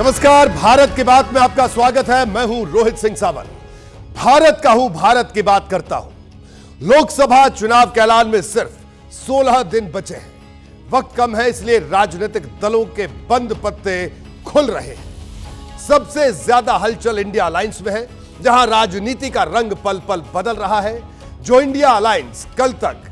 नमस्कार, भारत की बात में आपका स्वागत है। मैं हूं रोहित सिंह सावंत। भारत का हूं, भारत की बात करता हूं। लोकसभा चुनाव के ऐलान में सिर्फ 16 दिन बचे हैं। वक्त कम है, इसलिए राजनीतिक दलों के बंद पत्ते खुल रहे हैं। सबसे ज्यादा हलचल इंडिया अलायंस में है, जहां राजनीति का रंग पल पल बदल रहा है। जो इंडिया अलायंस कल तक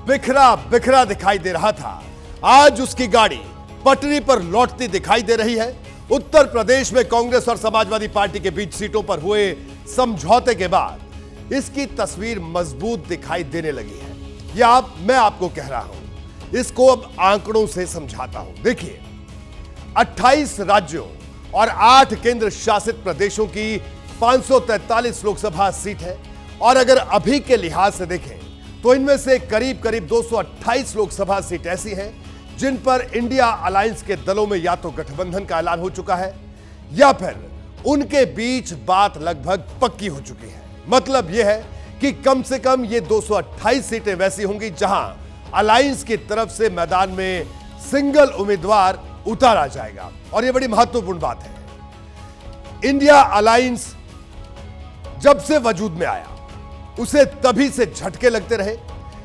बिखरा बिखरा दिखाई दे रहा था, आज उसकी गाड़ी पटरी पर लौटती दिखाई दे रही है। उत्तर प्रदेश में कांग्रेस और समाजवादी पार्टी के बीच सीटों पर हुए समझौते के बाद इसकी तस्वीर मजबूत दिखाई देने लगी है। मैं आपको कह रहा हूं, इसको अब आंकड़ों से समझाता हूं। देखिए, 28 राज्यों और 8 केंद्र शासित प्रदेशों की 543 लोकसभा सीट है, और अगर अभी के लिहाज से देखें तो इनमें से करीब करीब 228 लोकसभा सीट ऐसी हैं जिन पर इंडिया अलायंस के दलों में या तो गठबंधन का ऐलान हो चुका है या फिर उनके बीच बात लगभग पक्की हो चुकी है। मतलब यह है कि कम से कम ये 228 सीटें वैसी होंगी जहां अलायंस की तरफ से मैदान में सिंगल उम्मीदवार उतारा जाएगा। और यह बड़ी महत्वपूर्ण बात है। इंडिया अलायंस जब से वजूद में आया, उसे तभी से झटके लगते रहे।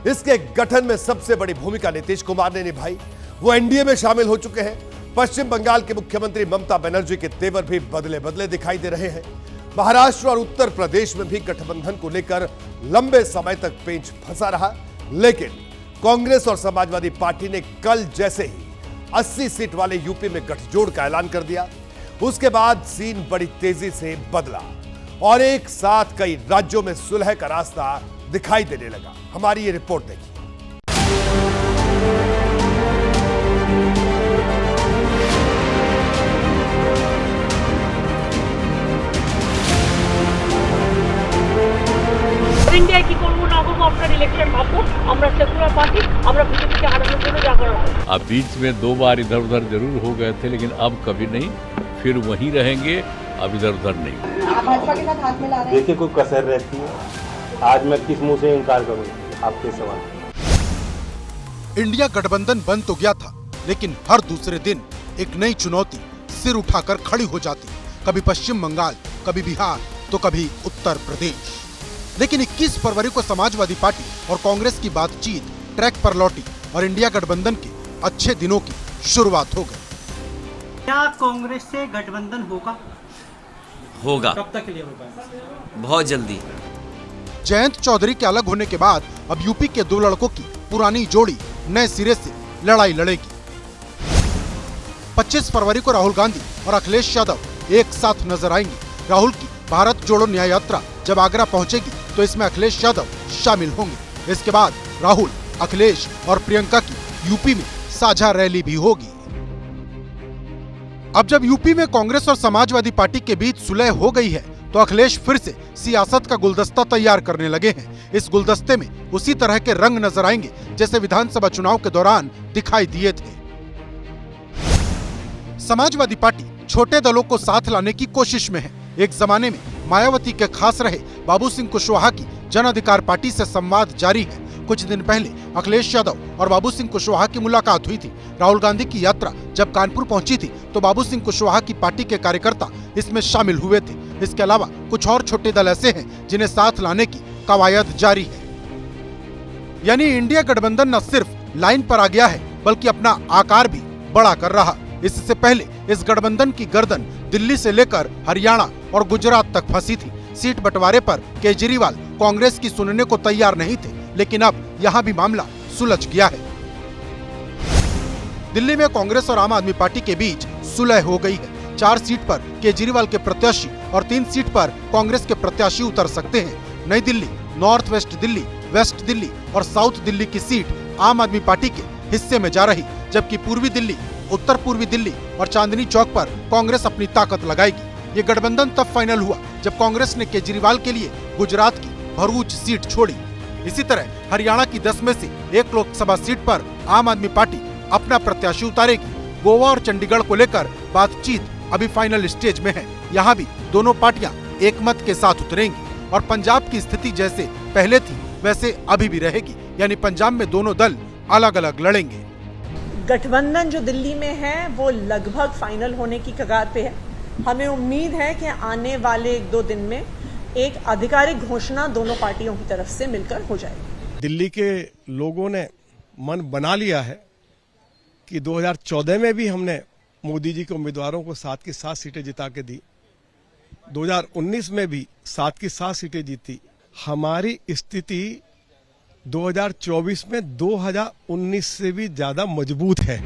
इसके गठन में सबसे बड़ी भूमिका नीतीश कुमार ने निभाई। वो एनडीए में शामिल हो चुके हैं। पश्चिम बंगाल के मुख्यमंत्री ममता बनर्जी के तेवर भी बदले बदले दिखाई दे रहे हैं। महाराष्ट्र और उत्तर प्रदेश में भी गठबंधन को लेकर लंबे समय तक पेंच फंसा रहा, लेकिन कांग्रेस और समाजवादी पार्टी ने कल जैसे ही 80 सीट वाले यूपी में गठजोड़ का ऐलान कर दिया, उसके बाद सीन बड़ी तेजी से बदला और एक साथ कई राज्यों में सुलह का रास्ता दिखाई देने लगा। हमारी ये रिपोर्ट देखिए। ইন্ডিয়ায় কি করবো না করবো আপনার ইলেকশন ভাববো। আমরা সেকুলার পার্টি, আমরা বিজেপিকে হারানোর জন্য যা করার। अब बीच में 2 बार इधर उधर जरूर हो गए थे, लेकिन अब कभी नहीं, फिर वहीं रहेंगे, अब इधर उधर नहीं। भाजपा के साथ हाथ मिला रहे हैं। देखिए, कोई कसर रहती है। आज मैं किस मुंह से इनकार करूं आपके सवाल। इंडिया गठबंधन बन तो गया था, लेकिन हर दूसरे दिन एक नई चुनौती सिर उठाकर खड़ी हो जाती। कभी पश्चिम बंगाल, कभी बिहार, तो कभी उत्तर प्रदेश। लेकिन 21 फरवरी को समाजवादी पार्टी और कांग्रेस की बातचीत ट्रैक पर लौटी और इंडिया गठबंधन के अच्छे दिनों की शुरुआत हो गई। क्या कांग्रेस से गठबंधन होगा? कब तक के लिए होगा? बहुत जल्दी। जयंत चौधरी के अलग होने के बाद अब यूपी के 2 लड़कों की पुरानी जोड़ी नए सिरे से लड़ाई लड़ेगी। 25 फरवरी को राहुल गांधी और अखिलेश यादव एक साथ नजर आएंगे। राहुल की भारत जोड़ो न्याय यात्रा जब आगरा पहुंचेगी तो इसमें अखिलेश यादव शामिल होंगे। इसके बाद राहुल, अखिलेश और प्रियंका की यूपी में साझा रैली भी होगी। अब जब यूपी में कांग्रेस और समाजवादी पार्टी के बीच सुलह हो गई है, तो अखिलेश फिर से सियासत का गुलदस्ता तैयार करने लगे हैं। इस गुलदस्ते में उसी तरह के रंग नजर आएंगे जैसे विधानसभा चुनाव के दौरान दिखाई दिए थे। समाजवादी पार्टी छोटे दलों को साथ लाने की कोशिश में है। एक जमाने में मायावती के खास रहे बाबू सिंह कुशवाहा की जन अधिकार पार्टी से संवाद जारी है। कुछ दिन पहले अखिलेश यादव और बाबू सिंह कुशवाहा की मुलाकात हुई थी। राहुल गांधी की यात्रा जब कानपुर पहुंची थी तो बाबू सिंह कुशवाहा की पार्टी के कार्यकर्ता इसमें शामिल हुए थे। इसके अलावा कुछ और छोटे दल ऐसे हैं जिन्हें साथ लाने की कवायद जारी है। यानी इंडिया गठबंधन न सिर्फ लाइन पर आ गया है, बल्कि अपना आकार भी बड़ा कर रहा। इससे पहले इस गठबंधन की गर्दन दिल्ली से लेकर हरियाणा और गुजरात तक फंसी थी। सीट बंटवारे पर केजरीवाल कांग्रेस की सुनने को तैयार नहीं थे, लेकिन अब यहाँ भी मामला सुलझ गया है। दिल्ली में कांग्रेस और आम आदमी पार्टी के बीच सुलह हो गई है। 4 सीट पर केजरीवाल के प्रत्याशी और 3 सीट पर कांग्रेस के प्रत्याशी उतर सकते हैं। नई Delhi, north west Delhi, west Delhi और साउथ दिल्ली की सीट आम आदमी पार्टी के हिस्से में जा रही, जबकि पूर्वी दिल्ली, उत्तर पूर्वी दिल्ली और चांदनी चौक पर कांग्रेस अपनी ताकत लगाएगी। ये गठबंधन तब फाइनल हुआ जब कांग्रेस ने केजरीवाल के लिए गुजरात की भरूच सीट छोड़ी। इसी तरह हरियाणा की 10 में से 1 लोकसभा सीट पर आम आदमी पार्टी अपना प्रत्याशी उतारेगी। गोवा और चंडीगढ़ को लेकर बातचीत अभी फाइनल स्टेज में है। यहाँ भी दोनों पार्टियां एकमत के साथ उतरेंगी और पंजाब की स्थिति जैसे पहले थी वैसे अभी भी रहेगी, यानी पंजाब में दोनों दल अलग अलग लड़ेंगे। गठबंधन जो दिल्ली में है वो लगभग फाइनल होने की कगार पे है। हमें उम्मीद है कि आने वाले 1-2 दिन में एक आधिकारिक घोषणा दोनों पार्टियों की तरफ से मिलकर हो जाएगी। दिल्ली के लोगों ने मन बना लिया है कि 2014 में भी हमने मोदी जी के उम्मीदवारों को 7 की 7 सीटें जिता के दी, 2019 में भी 7 की 7 सीटें जीती। हमारी स्थिति 2024 में 2019 से भी ज्यादा मजबूत है।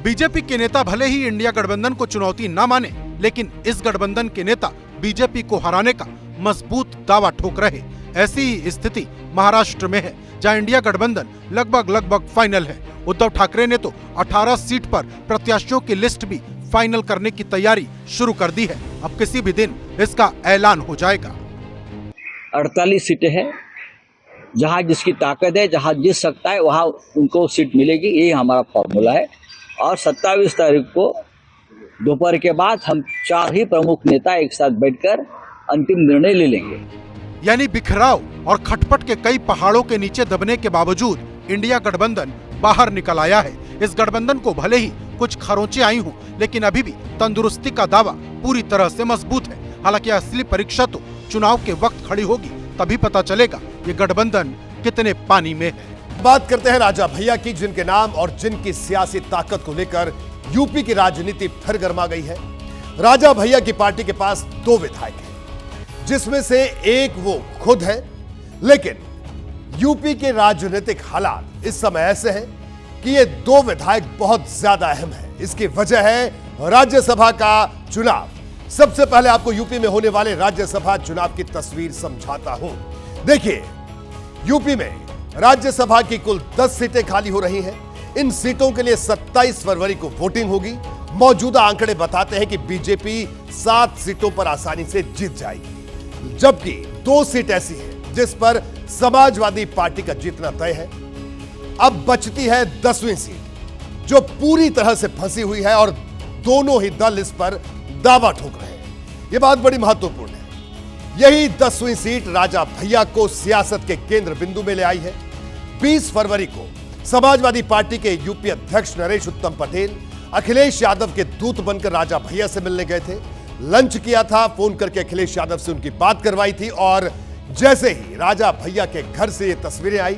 बीजेपी के नेता भले ही इंडिया गठबंधन को चुनौती न माने, लेकिन इस गठबंधन के नेता बीजेपी को हराने का मजबूत दावा ठोक रहे। ऐसी ही स्थिति महाराष्ट्र में है, जहां इंडिया गठबंधन लगभग फाइनल है। उद्धव ठाकरे ने तो 18 सीट पर प्रत्याशियों की लिस्ट भी फाइनल करने की तैयारी शुरू कर दी है। अब किसी भी दिन इसका ऐलान हो जाएगा। 48 सीटें हैं, जहां जिसकी ताकत है, जहां जीत सकता है वहां उनको सीट मिलेगी, यही हमारा फॉर्मूला है। और 27 तारीख को दोपहर के बाद हम 4 ही प्रमुख नेता एक साथ बैठकर अंतिम निर्णय ले लेंगे। यानी बिखराव और खटपट के कई पहाड़ों के नीचे दबने के बावजूद इंडिया गठबंधन बाहर निकल आया है। इस गठबंधन को भले ही कुछ खरोंचे आई हों, लेकिन अभी भी तंदुरुस्ती का दावा पूरी तरह से मजबूत है। हालांकि असली परीक्षा तो चुनाव के वक्त खड़ी होगी, तभी पता चलेगा ये गठबंधन कितने पानी में है। बात करते हैं राजा भैया की, जिनके नाम और जिनकी सियासी ताकत को लेकर यूपी की राजनीति फिर गर्मा गई है। राजा भैया की पार्टी के पास 2 विधायक हैं, जिसमें से एक वो खुद है। लेकिन यूपी के राजनीतिक हालात इस समय ऐसे हैं कि ये 2 विधायक बहुत ज्यादा अहम है। इसकी वजह है राज्यसभा का चुनाव। सबसे पहले आपको यूपी में होने वाले राज्यसभा चुनाव की तस्वीर समझाता हूं। देखिए, यूपी में राज्यसभा की कुल 10 सीटें खाली हो रही हैं। इन सीटों के लिए 27 फरवरी को वोटिंग होगी। मौजूदा आंकड़े बताते हैं कि बीजेपी 7 सीटों पर आसानी से जीत जाएगी, जबकि 2 सीट ऐसी है जिस पर समाजवादी पार्टी का जीतना तय है। अब बचती है 10वीं सीट, जो पूरी तरह से फंसी हुई है और दोनों ही दल इस पर दावा ठोक रहे हैं। यह बात बड़ी महत्वपूर्ण है। यही 10वीं सीट राजा भैया को सियासत के केंद्र बिंदु में ले आई है। 20 फरवरी को समाजवादी पार्टी के यूपी अध्यक्ष नरेश उत्तम पटेल अखिलेश यादव के दूत बनकर राजा भैया से मिलने गए थे। लंच किया था, फोन करके अखिलेश यादव से उनकी बात करवाई थी और जैसे ही राजा भैया के घर से ये तस्वीरें आई,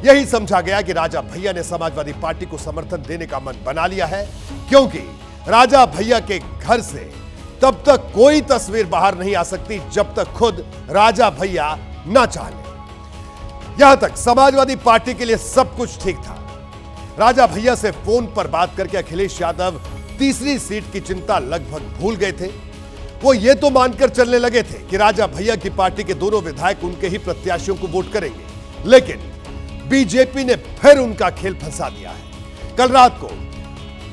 यही समझा गया कि राजा भैया ने समाजवादी पार्टी को समर्थन देने का मन बना लिया है, क्योंकि राजा भैया के घर से तब तक कोई तस्वीर बाहर नहीं आ सकती जब तक खुद राजा भैया ना चाहे। यहां तक समाजवादी पार्टी के लिए सब कुछ ठीक था। राजा भैया से फोन पर बात करके अखिलेश यादव 3री सीट की चिंता लगभग भूल गए थे। वो ये तो मानकर चलने लगे थे कि राजा भैया की पार्टी के दोनों विधायक उनके ही प्रत्याशियों को वोट करेंगे, लेकिन बीजेपी ने फिर उनका खेल फंसा दिया है। कल रात को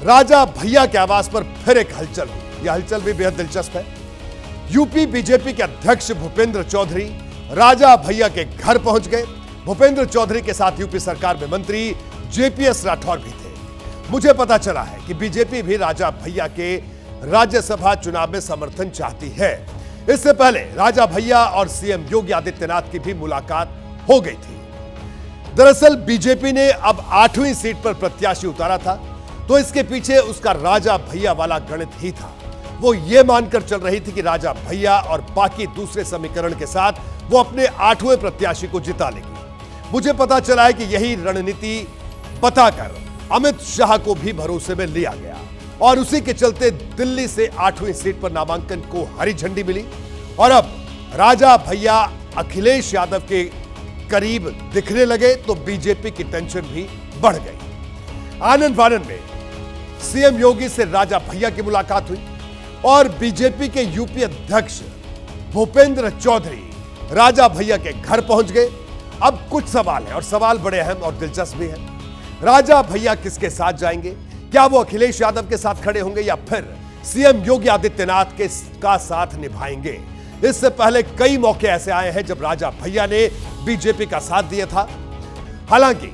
राजा भैया के आवास पर फिर एक हलचल हुई। यह हलचल भी बेहद दिलचस्प है। यूपी बीजेपी के अध्यक्ष भूपेंद्र चौधरी राजा भैया के घर पहुंच गए। भूपेंद्र चौधरी के साथ यूपी सरकार में मंत्री जेपीएस राठौर भी थे। मुझे पता चला है कि बीजेपी भी राजा भैया के राज्यसभा चुनाव में समर्थन चाहती है। इससे पहले राजा भैया और सीएम योगी आदित्यनाथ की भी मुलाकात हो गई थी। दरअसल बीजेपी ने अब 8वीं सीट पर प्रत्याशी उतारा था, तो इसके पीछे उसका राजा भैया वाला गणित ही था। वो ये मानकर चल रही थी कि राजा भैया और बाकी दूसरे समीकरण के साथ वो अपने 8वें प्रत्याशी को जिता लेगी। मुझे पता चला है कि यही रणनीति बताकर अमित शाह को भी भरोसे में लिया गया और उसी के चलते दिल्ली से 8वीं सीट पर नामांकन को हरी झंडी मिली और अब राजा भैया अखिलेश यादव के करीब दिखने लगे तो बीजेपी की टेंशन भी बढ़ गई। आनंद फानंद में सीएम योगी से राजा भैया की मुलाकात हुई और बीजेपी के यूपी अध्यक्ष भूपेंद्र चौधरी राजा भैया के घर पहुंच गए। अब कुछ सवाल हैं और सवाल बड़े अहम और दिलचस्प भी हैं। राजा भैया किसके साथ जाएंगे? क्या वो अखिलेश यादव के साथ खड़े होंगे या फिर सीएम योगी आदित्यनाथ का साथ निभाएंगे? इससे पहले कई मौके ऐसे आए हैं जब राजा भैया ने बीजेपी का साथ दिया था। हालांकि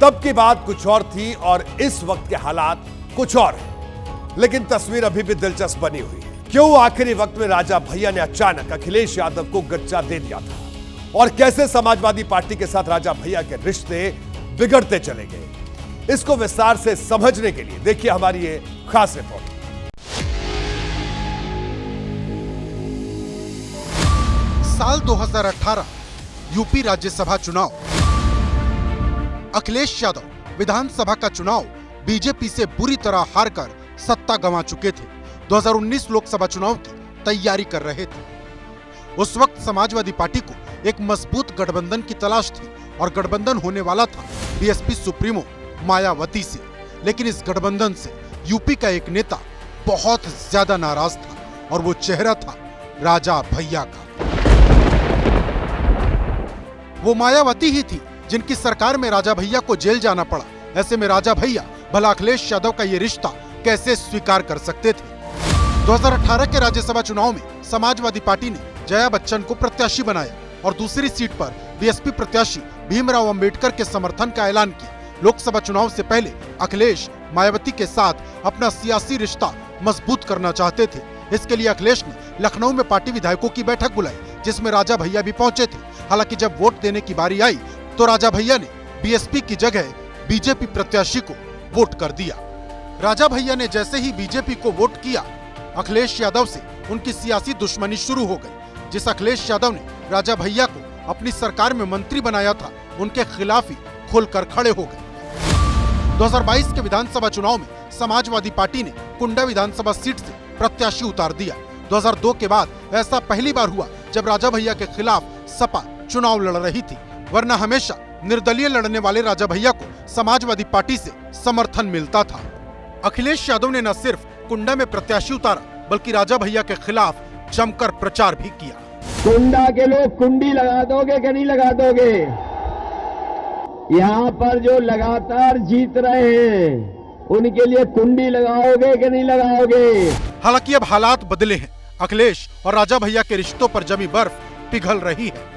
तब की बात कुछ और थी और इस वक्त के हालात कुछ और हैं, लेकिन तस्वीर अभी भी दिलचस्प बनी हुई है। क्यों आखिरी वक्त में राजा भैया ने अचानक अखिलेश यादव को गच्चा दे दिया था और कैसे समाजवादी पार्टी के साथ राजा भैया के रिश्ते बिगड़ते चले गए? इसको विस्तार से समझने के लिए देखिए हमारी ये खास रिपोर्ट। साल 2018 यूपी राज्यसभा चुनाव। अखिलेश यादव विधानसभा का चुनाव बीजेपी से बुरी तरह हारकर सत्ता गंवा चुके थे। 2019 लोकसभा चुनाव की तैयारी कर रहे थे। उस वक्त समाजवादी पार्टी को एक मजबूत गठबंधन की तलाश थी और गठबंधन होने वाला था बीएसपी सुप्रीमो मायावती से। लेकिन इस गठबंधन से यूपी का एक नेता बहुत ज्यादा नाराज था और वो चेहरा था राजा भैया का। वो मायावती ही थी जिनकी सरकार में राजा भैया को जेल जाना पड़ा। ऐसे में राजा भैया भला अखिलेश यादव का ये रिश्ता कैसे स्वीकार कर सकते थे। 2018 के राज्यसभा चुनाव में समाजवादी पार्टी ने जया बच्चन को प्रत्याशी बनाया और दूसरी सीट पर बीएसपी प्रत्याशी भीमराव अंबेडकर के समर्थन का ऐलान किया। लोकसभा चुनाव से पहले अखिलेश मायावती के साथ अपना सियासी रिश्ता मजबूत करना चाहते थे। इसके लिए अखिलेश ने लखनऊ में पार्टी विधायकों की बैठक बुलाई जिसमें राजा भैया भी पहुंचे थे। हालांकि जब वोट देने की बारी आई तो राजा भैया ने बीएसपी की जगह बीजेपी प्रत्याशी को वोट कर दिया। राजा भैया ने जैसे ही बीजेपी को वोट किया, अखिलेश यादव से उनकी सियासी दुश्मनी शुरू हो गई। जिस अखिलेश यादव ने राजा भैया को अपनी सरकार में मंत्री बनाया था, उनके खिलाफ ही खुलकर खड़े हो गए। 2022 के विधानसभा चुनाव में समाजवादी पार्टी ने कुंडा विधानसभा सीट से प्रत्याशी उतार दिया। 2002 के बाद ऐसा पहली बार हुआ जब राजा भैया के खिलाफ सपा चुनाव लड़ रही थी, वरना हमेशा निर्दलीय लड़ने वाले राजा भैया को समाजवादी पार्टी से समर्थन मिलता था। अखिलेश यादव ने न सिर्फ कुंडा में प्रत्याशी उतारा बल्कि राजा भैया के खिलाफ जमकर प्रचार भी किया। कुंडा के लोग कुंडी लगा दोगे कि नहीं लगा दोगे? यहाँ पर जो लगातार जीत रहे हैं उनके लिए कुंडी लगाओगे कि नहीं लगाओगे? हालांकि अब हालात बदले हैं। अखिलेश और राजा भैया के रिश्तों पर जमी बर्फ पिघल रही है।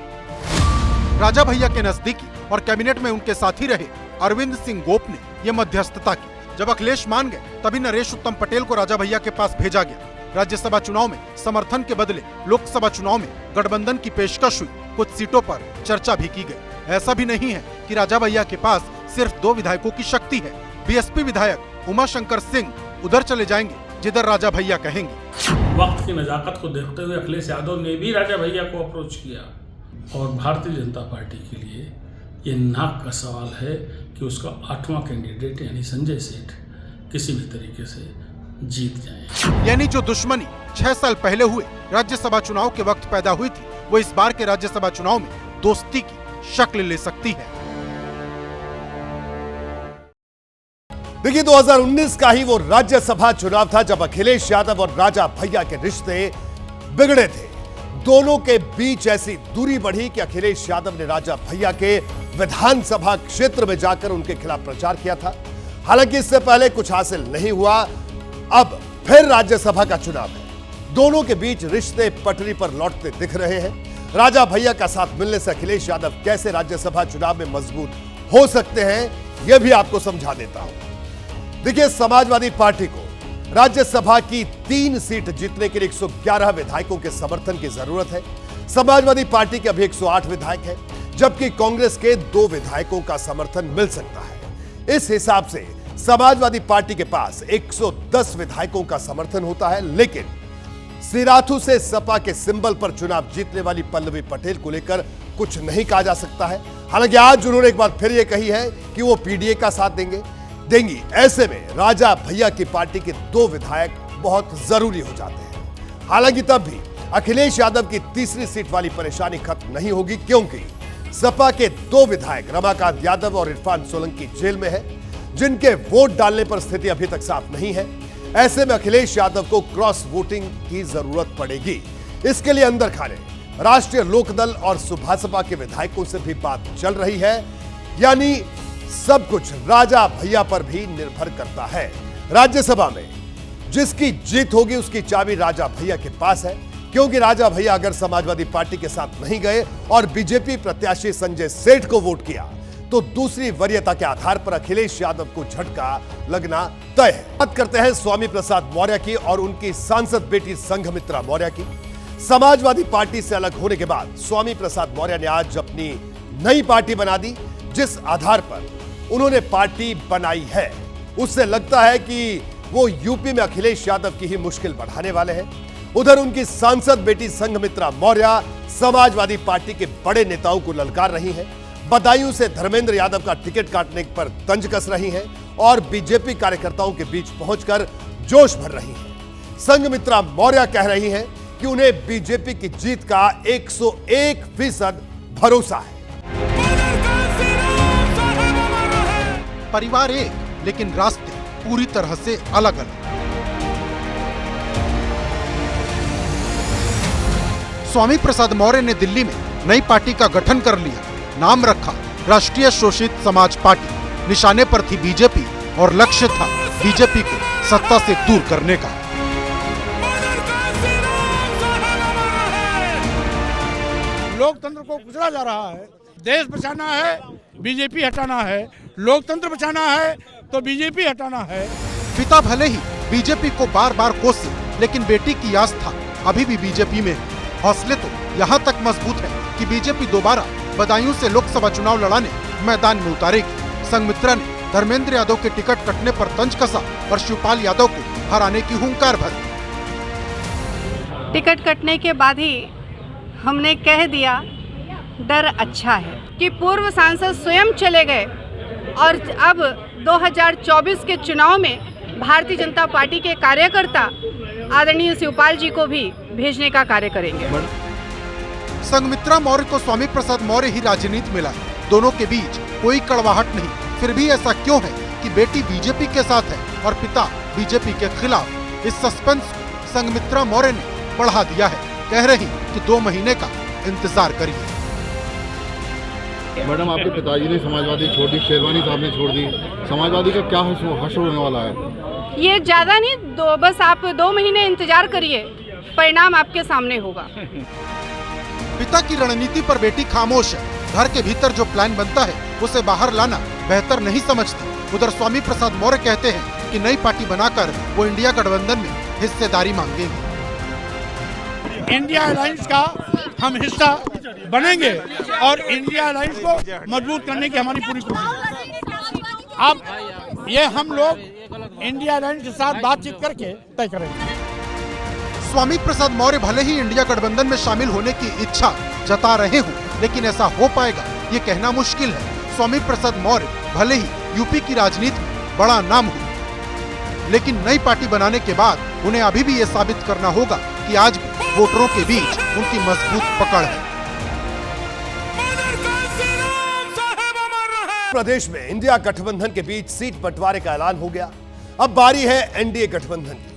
राजा भैया के नजदीकी और कैबिनेट में उनके साथी रहे अरविंद सिंह गोप ने यह मध्यस्थता की। जब अखिलेश मान गए तभी नरेश उत्तम पटेल को राजा भैया के पास भेजा गया। राज्यसभा चुनाव में समर्थन के बदले लोकसभा चुनाव में गठबंधन की पेशकश हुई। कुछ सीटों पर चर्चा भी की गई। ऐसा भी नहीं है कि राजा भैया के पास सिर्फ 2 विधायकों की शक्ति है। बीएसपी विधायक उमाशंकर सिंह उधर चले जाएंगे जिधर राजा भैया कहेंगे। वक्त की नजाकत को देखते हुए अखिलेश यादव ने भी राजा भैया को अप्रोच किया और भारतीय जनता पार्टी के लिए ये नाक का सवाल है कि उसका 8वां कैंडिडेट यानी संजय सेठ किसी भी तरीके से जीत जाए। यानी जो दुश्मनी 6 साल पहले हुए राज्यसभा चुनाव के वक्त पैदा हुई थी, वो इस बार के राज्यसभा चुनाव में दोस्ती की शक्ल ले सकती है। देखिए 2019 का ही वो राज्यसभा चुनाव था जब अखिलेश यादव और राजा भैया के रिश्ते बिगड़े थे। दोनों के बीच ऐसी दूरी बढ़ी कि अखिलेश यादव ने राजा भैया के विधानसभा क्षेत्र में जाकर उनके खिलाफ प्रचार किया था। हालांकि इससे पहले कुछ हासिल नहीं हुआ। अब फिर राज्यसभा का चुनाव है। दोनों के बीच रिश्ते पटरी पर लौटते दिख रहे हैं। राजा भैया का साथ मिलने से अखिलेश यादव कैसे राज्यसभा चुनाव में मजबूत हो सकते हैं, यह भी आपको समझा देता हूं। देखिए, समाजवादी पार्टी को राज्यसभा की 3 सीट जीतने के लिए 111 विधायकों के समर्थन की जरूरत है। समाजवादी पार्टी के अभी 108 विधायक हैं, जबकि कांग्रेस के 2 विधायकों का समर्थन मिल सकता है। इस हिसाब से समाजवादी पार्टी के पास 110 विधायकों का समर्थन होता है। लेकिन सिराथू से सपा के सिंबल पर चुनाव जीतने वाली पल्लवी पटेल को लेकर कुछ नहीं कहा जा सकता है। हालांकि आज उन्होंने एक बार फिर यह कही है कि वो पीडीए का साथ देंगी। ऐसे में राजा भैया की पार्टी के 2 विधायक बहुत जरूरी हो जाते हैं। हालांकि तब भी अखिलेश यादव की तीसरी सीट वाली परेशानी खत्म नहीं होगी, क्योंकि सपा के 2 विधायक रमाकांत यादव और इरफान सोलंकी जेल में है, जिनके वोट डालने पर स्थिति अभी तक साफ नहीं है। ऐसे में अखिलेश यादव को क्रॉस वोटिंग की जरूरत पड़ेगी। इसके लिए अंदर खाने राष्ट्रीय लोकदल और सुभाषपा के विधायकों से भी बात चल रही है। यानी सब कुछ राजा भैया पर भी निर्भर करता है। राज्यसभा में जिसकी जीत होगी उसकी चाबी राजा भैया के पास है, क्योंकि राजा भैया अगर समाजवादी पार्टी के साथ नहीं गए और बीजेपी प्रत्याशी संजय सेठ को वोट किया तो दूसरी वरीयता के आधार पर अखिलेश यादव को झटका लगना तय है। बात करते हैं स्वामी प्रसाद मौर्य की और उनकी सांसद बेटी संघमित्रा मौर्य की। समाजवादी पार्टी से अलग होने के बाद स्वामी प्रसाद मौर्य ने आज अपनी नई पार्टी बना दी, जिस आधार पर उन्होंने पार्टी बनाई है। उससे लगता है कि वो यूपी में अखिलेश यादव की ही मुश्किल बढ़ाने वाले हैं। उधर उनकी सांसद बेटी संघमित्रा मौर्य समाजवादी पार्टी के बड़े नेताओं को ललकार रही हैं। बदायूं से धर्मेंद्र यादव का टिकट काटने पर तंज कस रही हैं और बीजेपी कार्यकर्ताओं के बीच पहुंचकर जोश भर रही हैं। संघमित्रा मौर्य कह रही हैं कि उन्हें बीजेपी की जीत का 101% भरोसा है। परिवार एक, लेकिन रास्ते पूरी तरह से अलग अलग। स्वामी प्रसाद मौर्य ने दिल्ली में नई पार्टी का गठन कर लिया। नाम रखा राष्ट्रीय शोषित समाज पार्टी। निशाने पर थी बीजेपी और लक्ष्य था बीजेपी को सत्ता से दूर करने का। लोकतंत्र को कुचला जा रहा है। देश बचाना है, बीजेपी हटाना है। लोकतंत्र बचाना है तो बीजेपी हटाना है। पिता भले ही बीजेपी को बार बार कोसे, लेकिन बेटी की आस्था अभी भी बीजेपी में है। हौसले तो यहाँ तक मजबूत है कि बीजेपी दोबारा बदायूं से लोकसभा चुनाव लड़ाने मैदान में उतारेगी। संघमित्रा ने धर्मेंद्र यादव के टिकट कटने पर तंज कसा और शिवपाल यादव को हराने की हुंकार भरी। टिकट कटने के बाद ही हमने कह दिया डर अच्छा है कि पूर्व सांसद स्वयं चले गए और अब 2024 के चुनाव में भारतीय जनता पार्टी के कार्यकर्ता आदरणीय शिवपाल जी को भी भेजने का कार्य करेंगे। संघमित्रा मौर्य को स्वामी प्रसाद मौर्य ही राजनीति मिला है। दोनों के बीच कोई कड़वाहट नहीं। फिर भी ऐसा क्यों है कि बेटी बीजेपी के साथ है और पिता बीजेपी के खिलाफ? इस सस्पेंस को संघमित्रा मौर्य ने बढ़ा दिया है। कह रही कि 2 महीने का इंतजार करिए। मैडम, आपके पिताजी ने समाजवादी छोड़ दी, शेरवानी साहब ने छोड़ दी। समाजवादी का क्या हश्र होने वाला है? ये ज्यादा नहीं, बस आप 2 महीने इंतजार करिए, परिणाम आपके सामने होगा। पिता की रणनीति पर बेटी खामोश है। घर के भीतर जो प्लान बनता है उसे बाहर लाना बेहतर नहीं समझती। उधर स्वामी प्रसाद मौर्य कहते हैं कि नई पार्टी बनाकर वो इंडिया गठबंधन में हिस्सेदारी मांगेंगे। इंडिया अलायंस का हम हिस्सा बनेंगे और इंडिया अलायंस को मजबूत करने की हमारी पूरी कोशिश। अब ये हम लोग इंडिया अलायंस के साथ बातचीत करके तय करेंगे। स्वामी प्रसाद मौर्य भले ही इंडिया गठबंधन में शामिल होने की इच्छा जता रहे हों, लेकिन ऐसा हो पाएगा ये कहना मुश्किल है। स्वामी प्रसाद मौर्य भले ही यूपी की राजनीति में बड़ा नाम हो, लेकिन नई पार्टी बनाने के बाद उन्हें अभी भी ये साबित करना होगा कि आज भी वोटरों के बीच उनकी मजबूत पकड़ है। प्रदेश में इंडिया गठबंधन के बीच सीट बंटवारे का ऐलान हो गया। अब बारी है एनडीए गठबंधन की।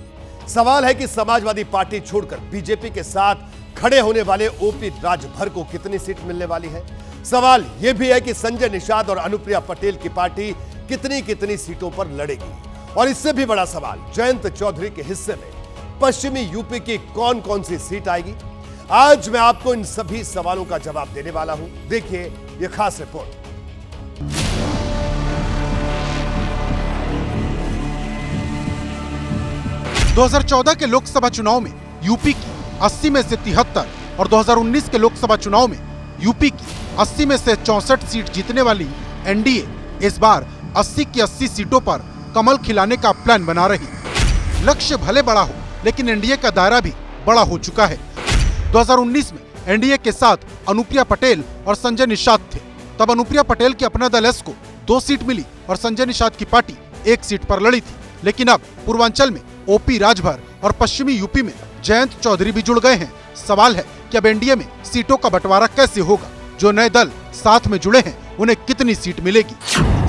सवाल है कि समाजवादी पार्टी छोड़कर बीजेपी के साथ खड़े होने वाले ओपी राजभर को कितनी सीट मिलने वाली है। सवाल यह भी है कि संजय निषाद और अनुप्रिया पटेल की पार्टी कितनी सीटों पर लड़ेगी। और इससे भी बड़ा सवाल, जयंत चौधरी के हिस्से में पश्चिमी यूपी की कौन सी सीट आएगी। आज मैं आपको इन सभी सवालों का जवाब देने वाला हूं। देखिए यह खास रिपोर्ट। – 2014 के लोकसभा चुनाव में यूपी की 80 में से 73 और 2019 के लोकसभा चुनाव में यूपी की 80 में से 64 सीट जीतने वाली एनडीए इस बार 80 की 80 सीटों पर कमल खिलाने का प्लान बना रही। लक्ष्य भले बड़ा हो, लेकिन एनडीए का दायरा भी बड़ा हो चुका है। 2019 में एनडीए के साथ अनुप्रिया पटेल और संजय निषाद थे। तब अनुप्रिया पटेल के अपना दल एस को 2 सीट मिली और संजय निषाद की पार्टी 1 सीट पर लड़ी थी। लेकिन अब पूर्वांचल में ओपी राजभर और पश्चिमी यूपी में जयंत चौधरी भी जुड़ गए हैं। सवाल है कि अब एनडीए में सीटों का बंटवारा कैसे होगा। जो नए दल साथ में जुड़े हैं उन्हें कितनी सीट मिलेगी।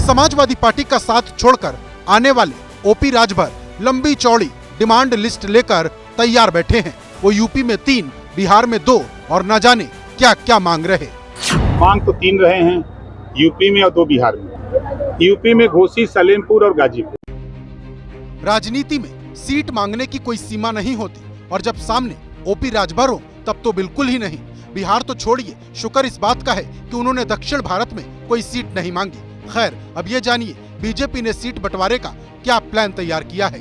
समाजवादी पार्टी का साथ छोड़कर आने वाले ओपी राजभर लंबी चौड़ी डिमांड लिस्ट लेकर तैयार बैठे हैं। वो यूपी में 3, बिहार में 2 और न जाने क्या क्या मांग रहे। मांग तो 3 रहे हैं, यूपी में और 2 बिहार में। यूपी में घोसी, सलेमपुर और गाजीपुर। राजनीति में सीट मांगने की कोई सीमा नहीं होती और जब सामने ओपी राजभर हो तब तो बिल्कुल ही नहीं। बिहार तो छोड़िए, शुक्र इस बात का है कि उन्होंने दक्षिण भारत में कोई सीट नहीं मांगी। खैर, अब ये जानिए बीजेपी ने सीट बंटवारे का क्या प्लान तैयार किया है।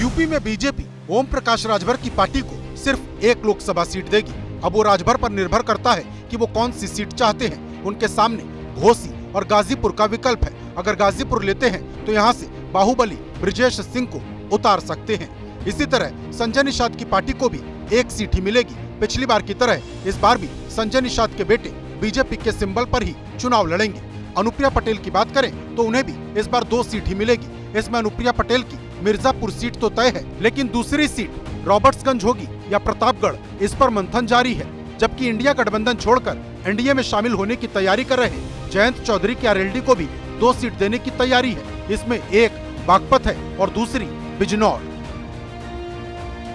यूपी में बीजेपी ओम प्रकाश राजभर की पार्टी को सिर्फ 1 लोकसभा सीट देगी। अब वो राजभर पर निर्भर करता है कि वो कौन सी सीट चाहते हैं। उनके सामने घोसी और गाजीपुर का विकल्प है। अगर गाजीपुर लेते हैं तो यहाँ से बाहुबली ब्रिजेश सिंह को उतार सकते हैं। इसी तरह संजय निषाद की पार्टी को भी एक सीट ही मिलेगी। पिछली बार की तरह इस बार भी संजय निषाद के बेटे बीजेपी के सिंबल पर ही चुनाव लड़ेंगे। अनुप्रिया पटेल की बात करें तो उन्हें भी इस बार 2 सीट ही मिलेगी। इसमें अनुप्रिया पटेल की मिर्जापुर सीट तो तय है, लेकिन दूसरी सीट रॉबर्ट्सगंज होगी या प्रतापगढ़, इस पर मंथन जारी है। जबकि इंडिया गठबंधन छोड़कर एनडीए में शामिल होने की तैयारी कर रहे जयंत चौधरी की आरएलडी को भी 2 सीट देने की तैयारी है। इसमें एक बागपत है और दूसरी बिजनौर।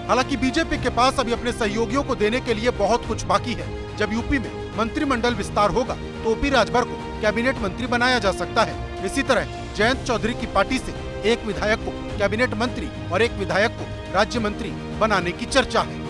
हालांकि बीजेपी के पास अभी अपने सहयोगियों को देने के लिए बहुत कुछ बाकी है। जब यूपी में मंत्रिमंडल विस्तार होगा तो ओपी राजभर को कैबिनेट मंत्री बनाया जा सकता है। इसी तरह जयंत चौधरी की पार्टी से एक विधायक को कैबिनेट मंत्री और एक विधायक को राज्य मंत्री बनाने की चर्चा है।